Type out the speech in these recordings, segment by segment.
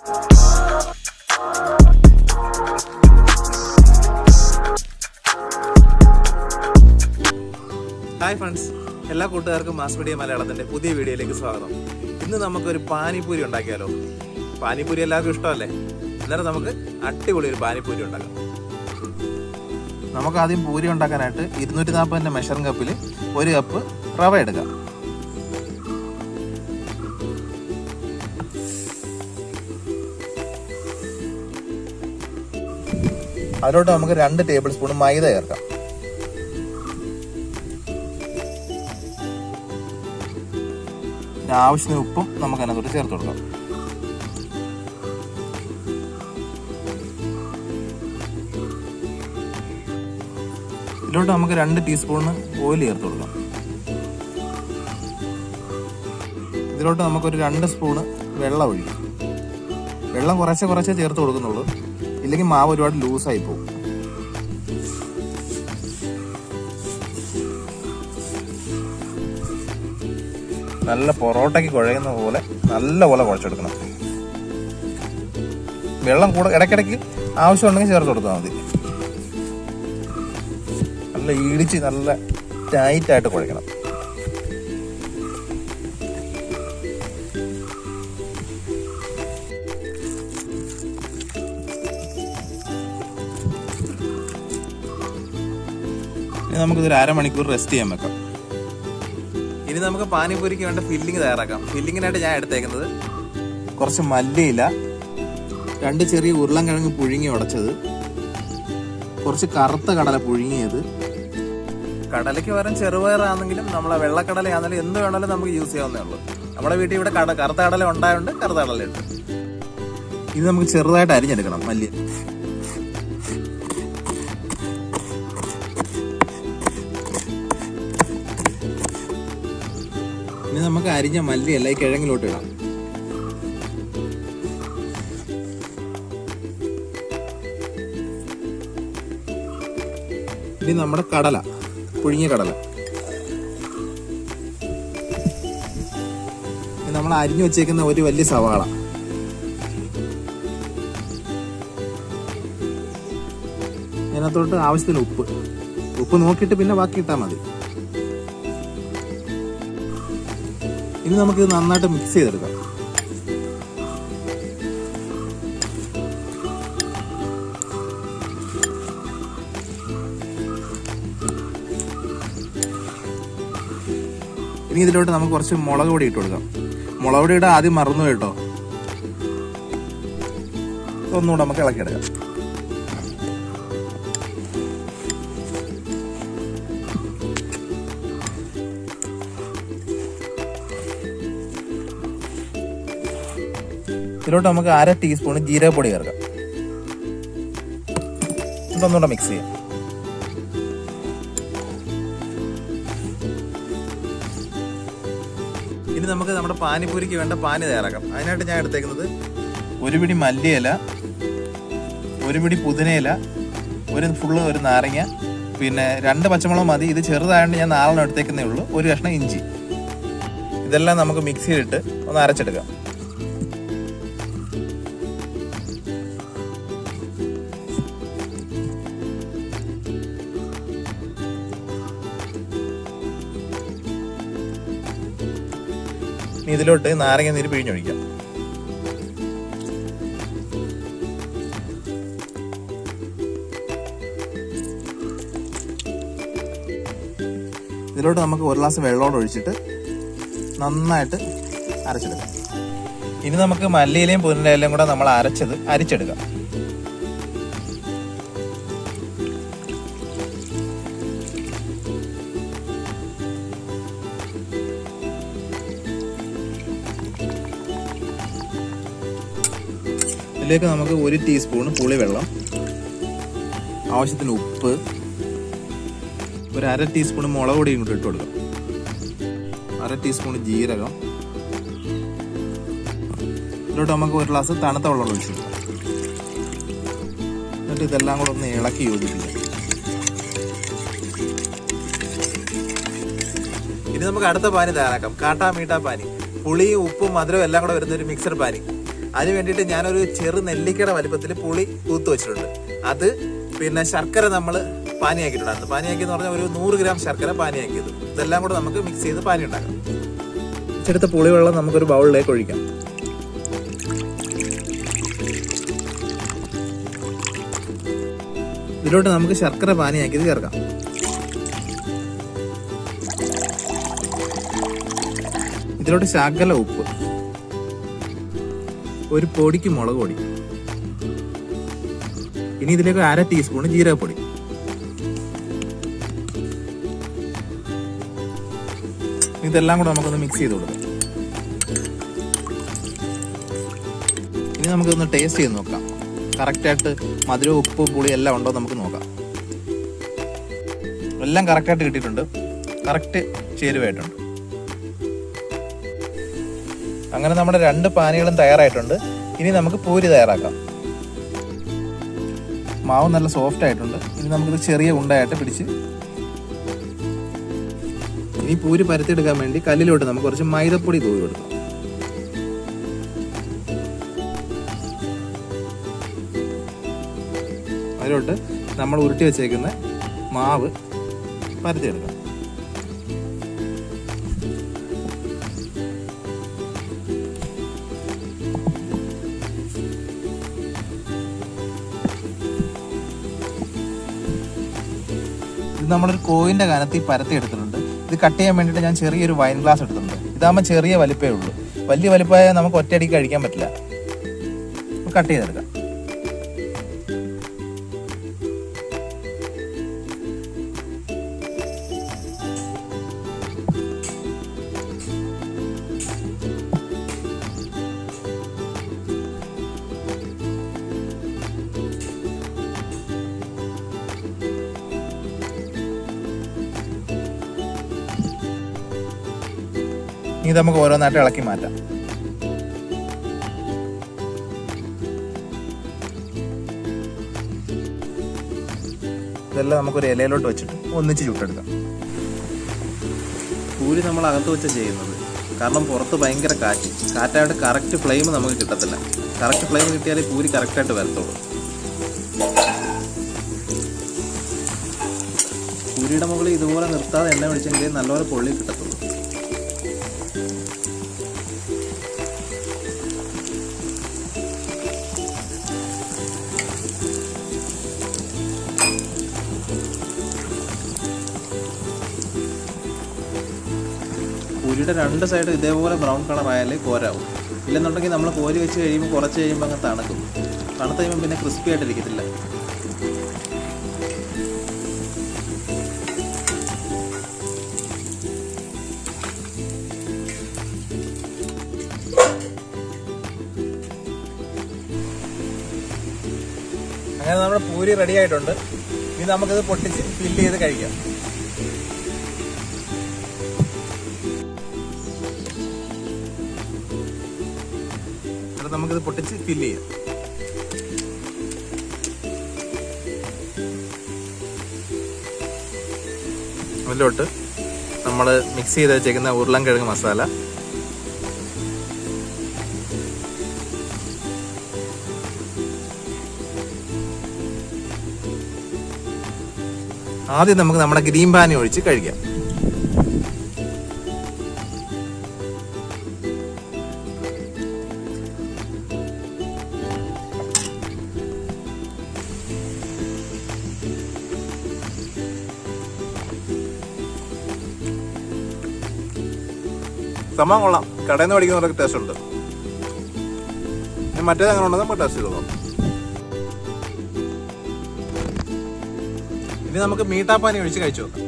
Hi friends, എല്ലാ കൂട്ടുകാർക്കും mass media മലയാളത്തിൻ്റെ പുതിയ വീഡിയോയിലേക്ക് സ്വാഗതം. ഇന്ന് നമുക്കൊരു പാനിപ്പൂരി ഉണ്ടാക്കിയാലോ? പാനിപ്പൂരി എല്ലാവർക്കും ഇഷ്ടമല്ലേ? അന്നേരം നമുക്ക് അടിപൊളി ഒരു പാനിപ്പൂരി ഉണ്ടാക്കാം. നമുക്ക് ആദ്യം പൂരി ഉണ്ടാക്കാനായിട്ട് 240 മെഷറിംഗ് കപ്പിൽ 1 കപ്പ് റവ എടുക്കാം. അതിലോട്ട് നമുക്ക് 2 ടേബിൾ സ്പൂൺ മൈദ ചേർക്കാം. ആവശ്യത്തിന് ഉപ്പും നമുക്ക് അതിനകത്തോട്ട് ചേർത്ത് കൊടുക്കാം. ഇതിലോട്ട് നമുക്ക് 2 ടീസ്പൂണ് ഓയിൽ ചേർത്ത് കൊടുക്കാം. ഇതിലോട്ട് നമുക്കൊരു 2 സ്പൂണ് വെള്ളം ഒഴിക്കും. വെള്ളം കുറച്ചേ ചേർത്ത് കൊടുക്കുന്നുള്ളൂ, ഇല്ലെങ്കിൽ മാവ് ഒരുപാട് ലൂസായി പോകും. നല്ല പൊറോട്ടയ്ക്ക് കുഴയുന്ന പോലെ നല്ലപോലെ കുഴച്ചെടുക്കണം. വെള്ളം കൂടെ ഇടയ്ക്കിടയ്ക്ക് ആവശ്യമുണ്ടെങ്കിൽ ചേർത്ത് കൊടുത്താൽ മതി. നല്ല ഇടിച്ച് നല്ല ടൈറ്റായിട്ട് കുഴയ്ക്കണം. ഇനി നമുക്കിതൊരു അരമണിക്കൂർ റെസ്റ്റ് ചെയ്യാൻ വെക്കാം. ഇനി നമുക്ക് പാനിപൂരിക്ക് വേണ്ട ഫില്ലിങ് തയ്യാറാക്കാം. ഫില്ലിങ്ങിനായിട്ട് ഞാൻ എടുത്തേക്കുന്നത് കുറച്ച് മല്ലിയില, 2 ചെറിയ ഉരുളൻകിഴങ്ങ് പുഴുങ്ങി ഉടച്ചത്, കുറച്ച് കറുത്ത കടല പുഴുങ്ങിയത്. കടലയ്ക്ക് പകരം ചെറുപയറാണെങ്കിലും നമ്മളെ വെള്ളക്കടലയാണെങ്കിലും എന്ത് വേണമെങ്കിലും നമുക്ക് യൂസ് ചെയ്യാവുന്നേ ഉള്ളൂ. നമ്മുടെ വീട്ടിൽ ഇവിടെ കറുത്ത കടല ഉണ്ടായതുകൊണ്ട് കറുത്ത കടല ഉണ്ട്. ഇത് നമുക്ക് ചെറുതായിട്ട് അരിഞ്ഞെടുക്കണം. മല്ലി ഇനി നമുക്ക് അരിഞ്ഞ മല്ലിയല്ല ഈ കിഴങ്ങിലോട്ട് ഇടാം. ഇനി നമ്മുടെ കടല, പുഴുങ്ങിയ കടല, ഇനി നമ്മൾ അരിഞ്ഞു വെച്ചേക്കുന്ന ഒരു വലിയ സവാള, അതിനകത്തോട്ട് ആവശ്യത്തിന് ഉപ്പ് നോക്കിയിട്ട് പിന്നെ ബാക്കി ഇട്ടാൽ മതി. ഇനി നമുക്കിത് നന്നായിട്ട് മിക്സ് ചെയ്തെടുക്കാം. ഇനി ഇതിലോട്ട് നമുക്ക് കുറച്ച് മുളക് പൊടി ഇട്ട് കൊടുക്കാം. മുളക് പൊടി ഇടാൻ ആദ്യം മറന്നു കേട്ടോ. ഒന്നുകൂടെ നമുക്ക് ഇളക്കിയെടുക്കാം. ഇതിലോട്ട് നമുക്ക് 1/2 ടീസ്പൂൺ ജീരകപ്പൊടി ചേർക്കാം. ഇതൊന്നുകൂടെ മിക്സ് ചെയ്യാം. ഇനി നമുക്ക് നമ്മുടെ പാനിപൂരിക്ക് വേണ്ട പാനി തയ്യാറാക്കാം. അതിനായിട്ട് ഞാൻ എടുത്തേക്കുന്നത് 1 പിടി മല്ലിയില, 1 പിടി പുതിനയില, ഒരു നാരങ്ങ, പിന്നെ 2 പച്ചമുളക് മതി. ഇത് ചെറുതായതുകൊണ്ട് ഞാൻ 4 എടുത്തേക്കുന്നേ ഉള്ളൂ. 1 കഷ്ണം ഇഞ്ചി. ഇതെല്ലാം നമുക്ക് മിക്സിയിലിട്ട് ഒന്ന് അരച്ചെടുക്കാം. ഇനി ഇതിലോട്ട് നാരങ്ങ നീര് പിഴിഞ്ഞൊഴിക്കാം. ഇതിലോട്ട് നമുക്ക് 1 ഗ്ലാസ് വെള്ളത്തോടെ ഒഴിച്ചിട്ട് നന്നായിട്ട് അരച്ചെടുക്കാം. ഇനി നമുക്ക് മല്ലിയിലയും പുതിനയിലയും കൂടെ നമ്മൾ അരിച്ചെടുക്കാം. ഇതിലേക്ക് നമുക്ക് 1 ടീസ്പൂൺ പുളിവെള്ളം, ആവശ്യത്തിന് ഉപ്പ്, 1/2 ടീസ്പൂൺ മുളക് പൊടിയും കൂടി ഇട്ട് കൊടുക്കാം. 1/2 ടീസ്പൂൺ ജീരകം. ഇതിലോട്ട് നമുക്ക് 1 ഗ്ലാസ് തണുത്ത വെള്ളം ഒഴിച്ചു കൊടുക്കാം. എന്നിട്ട് ഇതെല്ലാം കൂടെ ഒന്ന് ഇളക്കി യോജിപ്പിക്കാം. ഇനി നമുക്ക് അടുത്ത പാനി തയ്യാറാക്കാം. കാട്ടാ മീട്ടാ പാനി. പുളിയും ഉപ്പും മധുരവും എല്ലാം കൂടെ വരുന്ന ഒരു മിക്സർ പാനി. അതിന് വേണ്ടിയിട്ട് ഞാനൊരു ചെറു നെല്ലിക്കയുടെ വലിപ്പത്തിൽ പുളി തൂത്ത് വെച്ചിട്ടുണ്ട്. അത് പിന്നെ ശർക്കര നമ്മൾ പാനിയാക്കിയിട്ടുണ്ടായിരുന്നു. പാനിയാക്കി എന്ന് പറഞ്ഞാൽ ഒരു 100 ഗ്രാം ശർക്കര പാനിയാക്കിയത്. ഇതെല്ലാം കൂടെ നമുക്ക് മിക്സ് ചെയ്ത് പാനി ഉണ്ടാക്കാം. ചെടുത്ത പുളിവെള്ളം നമുക്കൊരു ബൗളിലേക്ക് ഒഴിക്കാം. ഇതിലോട്ട് നമുക്ക് ശർക്കര പാനിയാക്കിയത് ചേർക്കാം. ഇതിലോട്ട് ശകല ഉപ്പ്, ഒരു പൊടിക്ക് മുളക് പൊടി, ഇനി ഇതിലേക്ക് 1/2 ടീസ്പൂൺ ജീരകപ്പൊടി, ഇതെല്ലാം കൂടെ നമുക്കൊന്ന് മിക്സ് ചെയ്ത് കൊടുക്കാം. ഇനി നമുക്കൊന്ന് ടേസ്റ്റ് ചെയ്ത് നോക്കാം. കറക്റ്റായിട്ട് മധുരവും ഉപ്പും പുളി എല്ലാം ഉണ്ടോ നമുക്ക് നോക്കാം. എല്ലാം കറക്റ്റായിട്ട് കിട്ടിയിട്ടുണ്ട്. കറക്റ്റ് ചേരുവായിട്ടുണ്ട്. അങ്ങനെ നമ്മുടെ 2 പാനികളും തയ്യാറായിട്ടുണ്ട്. ഇനി നമുക്ക് പൂരി തയ്യാറാക്കാം. മാവ് നല്ല സോഫ്റ്റ് ആയിട്ടുണ്ട്. ഇനി നമുക്കിത് ചെറിയ ഉണ്ടയായിട്ട് പിടിച്ച് ഇനി പൂരി പരത്തിയെടുക്കാൻ വേണ്ടി കല്ലിലോട്ട് നമുക്ക് കുറച്ച് മൈദപ്പൊടി തൂവി കൊടുക്കാം. അതിലോട്ട് നമ്മൾ ഉരുട്ടി വെച്ചേക്കുന്ന മാവ് പരത്തിയെടുക്കാം. ഇത് നമ്മളൊരു കോയിന്റെ കനത്തിൽ പരത്തി എടുത്തിട്ടുണ്ട്. ഇത് കട്ട് ചെയ്യാൻ വേണ്ടിയിട്ട് ഞാൻ ചെറിയൊരു വൈൻ ഗ്ലാസ് എടുത്തിട്ടുണ്ട്. ഇതാകുമ്പോൾ ചെറിയ വലിപ്പമേ ഉള്ളൂ. വലിയ വലിപ്പമായ നമുക്ക് ഒറ്റയടിക്ക് കഴിക്കാൻ പറ്റില്ല. കട്ട് ചെയ്തെടുക്കാം. ഇത് നമുക്ക് ഓരോന്നായിട്ട് ഇളക്കി മാറ്റാം. ഇതെല്ലാം നമുക്കൊരു ഇലയിലോട്ട് വെച്ചിട്ട് ഒന്നിച്ച് ചുട്ടെടുക്കാം. പൂരി നമ്മൾ അകത്ത് വെച്ച് ചെയ്യുന്നത്. കാരണം പുറത്ത് ഭയങ്കര കാറ്റായിട്ട് കറക്റ്റ് ഫ്ലെയിം നമുക്ക് കിട്ടത്തില്ല. കറക്റ്റ് ഫ്ലെയിം കിട്ടിയാലേ പൂരി കറക്റ്റായിട്ട് വരത്തുള്ളൂ. പൂരിയുടെ മുകളിൽ ഇതുപോലെ നിർത്താതെ എണ്ണ ഒഴിച്ചെങ്കിലേ നല്ലപോലെ പൊള്ളി കിട്ടത്തുള്ളൂ. പൂരിയുടെ 2 സൈഡും ഇതേപോലെ ബ്രൗൺ കളർ ആയാലേ കോരാവും. ഇല്ലെന്നുണ്ടെങ്കിൽ നമ്മൾ കോരി വെച്ച് കഴിയുമ്പോൾ കുറച്ച് കഴിയുമ്പോൾ അങ്ങ് തണുക്കും. തണുത്ത് കഴിയുമ്പോൾ പിന്നെ ക്രിസ്പി ആയിട്ടിരിക്കത്തില്ല. അങ്ങനെ നമ്മുടെ പൂരി റെഡി ആയിട്ടുണ്ട്. ഇനി നമുക്കിത് പൊട്ടിച്ച് ഫില്ല് ചെയ്ത് കഴിക്കാം. നമുക്കിത് പൊട്ടിച്ച് ഫില്ല് ചെയ്യാം. അതിലോട്ട് നമ്മൾ മിക്സ് ചെയ്ത് വെച്ചേക്കുന്ന ഉരുളൻകിഴങ്ങ് മസാല, ആദ്യം നമുക്ക് നമ്മുടെ ഗ്രീൻ പാനി ഒഴിച്ച് കഴിക്കാം. സംഭവം കൊള്ളാം. കടയിൽ നിന്ന് മേടിക്കുന്നവർക്ക് ടേസ്റ്റ് ഉണ്ട്. മറ്റേത് അങ്ങനെ ഉണ്ടെന്ന് നമുക്ക് ടേസ്റ്റ് ചെയ്തോ. ഇനി നമുക്ക് മീട്ടാപ്പാനി ഒഴിച്ച് കഴിച്ചു നോക്കാം.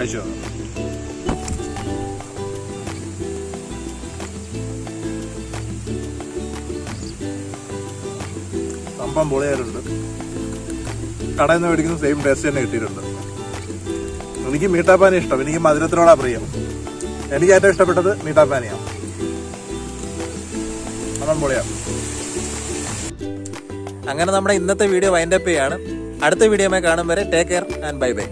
കഴിച്ചോ? സംഭവം പൊളിയായിട്ടുണ്ട്. കടയിൽ നിന്ന് മേടിക്കുന്ന സെയിം ടേസ്റ്റ് തന്നെ കിട്ടിയിട്ടുണ്ട്. എനിക്ക് മീട്ടാപ്പാനി ഇഷ്ടം. എനിക്ക് മധുരത്തിനോടാ പ്രിയം. എനിക്ക് ഏറ്റവും ഇഷ്ടപ്പെട്ടത് മീട്ടാപ്പാനിയാണ്. സംഭവം പൊളിയാണ്. അങ്ങനെ നമ്മുടെ ഇന്നത്തെ വീഡിയോ വൈൻഡപ്പ് ചെയ്യാണ്. അടുത്ത വീഡിയോയുമായി കാണും വരെ take care and bye bye.